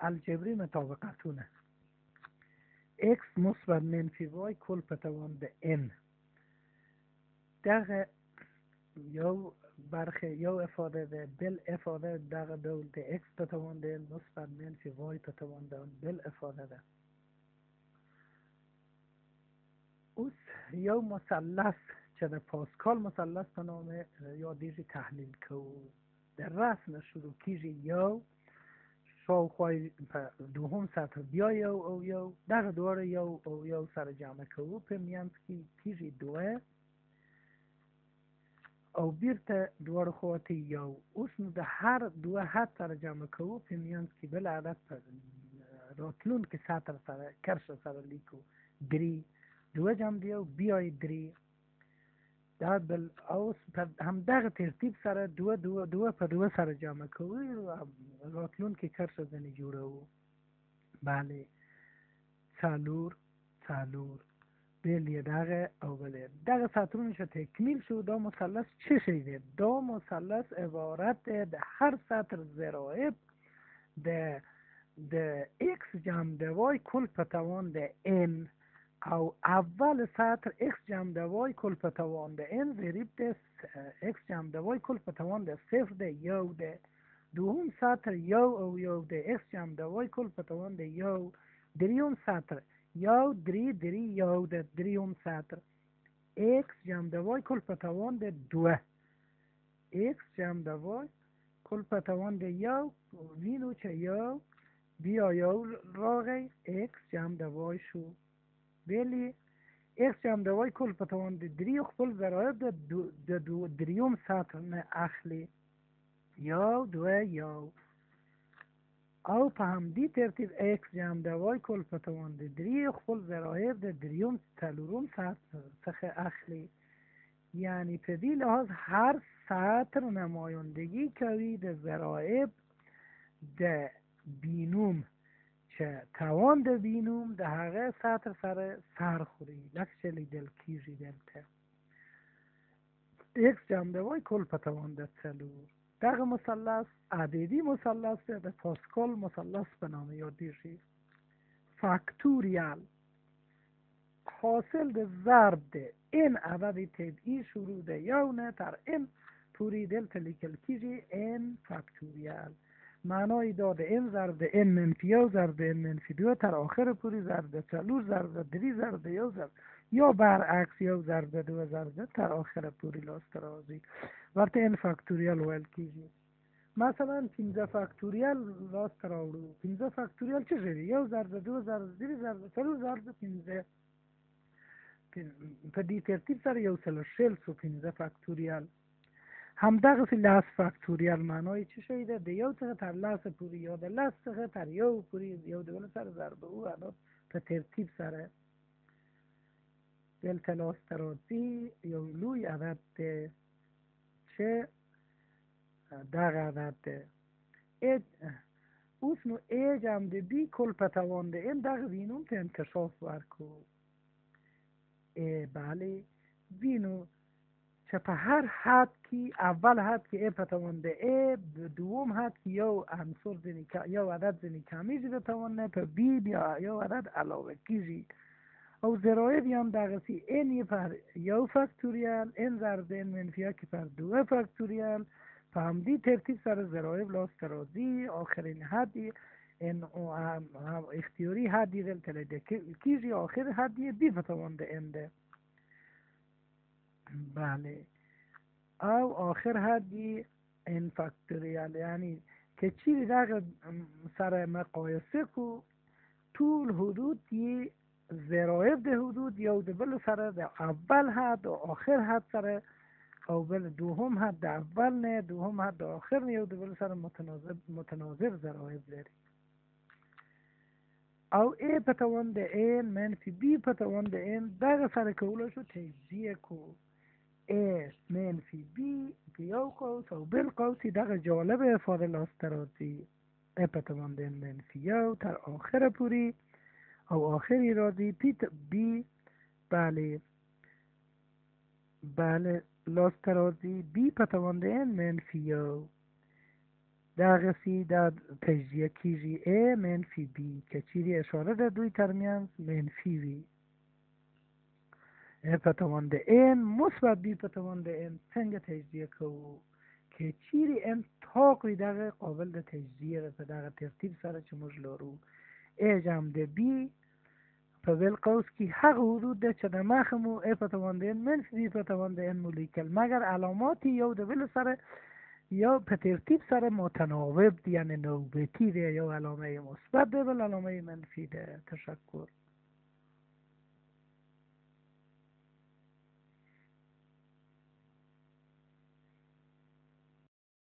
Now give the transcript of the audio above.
الجبری مطابقتونه x مثبت منفی y کل په توان د n دغه یو برخه یو افاده ده بل افاده دغه ډول د x په توان د n مثبت منفی y په توان د n بل افاده ده. اوس یو مثلث چې د پاسکال مثلث په نام یادیږي تحلیل کوو. در رسم شروع کیږي یو شاوخوای په دوهم سطح بیا یو او یو دغه دواړه یو او یو سره جمع کوو په میانځ کې کیږي دوه او بیرته دواړه خواته یو. اوس نو د هر دوه حد سره جمع کوو په میانځ کې بل عدد په راتلونکي سطر سره کرښه سره لیکو درې دوه جمع د یو بیای درې دا بل اوس په همدغه ترتیب سره دوه په دوه سره جمع کوو راتلونکي کرښه ځنې جوړوو. بله څلور بل یې دغه او بل یې دغه سطرونه چې تکمیل شو دا مثلث چه شی دی؟ دا مثلث عبارت د هر سطر ضرایب د x جمع د y کل په توان د n او اول سطر x جمع د y کل په توان د n ضریب د x جمع د y کل په توان د صفر د یو ده. دوهم سطر یو او یو د x جمع د y کل په توان د یو. دریم سطر یو درې یو د دریم سطر x جمع د y کل په توان د دوه x جمع د y کل په توان د یو وینو چې یو بیا یو راغی x جمع د y شو. بلی x جمع د y کل په توان د درې خپل ضرایب د دریم سطر نه اخلي یو دوه یو او په همدې ترتیب x جمع د y کل په توان د درې خپل ضرایب د دریم څلورم سطر څخه اخلي. یعنی په دې لحاظ هر سطر نمایندگی کوي د ضرایب د بینوم چې توان د بینوم د هغه سطر سره سر خوري لکه چې لیدل کیږي دلته x جمع د y کل په توان د څلور. دغه مثلث عددی مثلث د پاسکال مثلث په نام یادیږي. فاکتوریال حاصل د ضرب د n عدد طبیعی شروع د یو نه تر n پوری دلته لیکل کیږي n فاکتوریال. معنای دا د n ضرب د n منفی یو ضرب د n منفی دو تر آخر پوری ضرب د څلور ضرب د درې ضرب د یو ضرب یا برعکس یو ضرب د دو ضرب د تر آخر پوری لاسته راځي ورته n فاکتوریال ویل کیږي. مثلا 15 فاکتوریال لاسته راوړو. 15 فاکتوریال څه شي؟ یو ضرب د دو ضرب د درې ضرب د څلور ضرب د 15 په دې ترتیب سره یو سل شل سو 15 فاکتوریال. همدغه فی لاس فاکتوریال معنای چه شی ده؟ د یو څخه تر لاس پوری یا د لاس څخه تر یو پوری یو د بل سره ضرب او عدد په ترتیب سره دلته لاسته راځي یو لوی عدد ده چې دغه عدد ده. اوس نو ا جمع د بی کل په توان د n دغه بینوم ته انکشاف ورکو. بله بینو چې په هر حد کې اول حد کې په توان د ا دوم حد کې یو عنصر یو عدد ځنې کمیږي د توان نه په بی بیا یو عدد علاوه کیږي او ضرایب هم دغسې n پر یو فاکتوریال n ضرب n منفی که پر دو فاکتوریال په همدې ترتیب سره ضرایب لاسته راځي. آخرین حد اختیاری حدی دلته لیدل کیږي آخر حدی بی په توان د n ده. بله او آخر حدی n فاکتوریال یعنی که چیزی دغه سره مقایسه کو طول حدود یې ضرایب د حدود یو د بل سره د اول حد و آخر حد سره او بل دوهم حد د اول نه دوهم حد د آخر نه یو د بل سره متناظر ضرایب لري. او ا په توان د n منفی بی په توان د n دغه سره کولای شو تجزیه کو ا منفی بی که یو قوس او بل قوسی دغه جالب افاده لاسته راځي ا په توان د n منفی یو تر آخر پوری او آخری راځي بی بله لاسته راځي بی په توان د n منفی یو دغسی در تجزیه کیږي A منفي B که چیرې اشاره ده دوی ترمنځ منفي وي. A په توان د n مثبت B په توان د n څنګه تجزیه کوو که چیرې n تاق وي دغه قابل د تجزیه ده په دغه ترتیب سره چې موږ لرو A جمع د B په بل قوس کې هغه حدود ده چې د مخه مو A په توان د n منفي B په توان د n مو لیکل مګر علامات یو د بل سره یا په ترتیب سره متناوب دی، یعنی نوبتی دی، یا علامه مثبت دی بل علامه منفی ده. تشکر.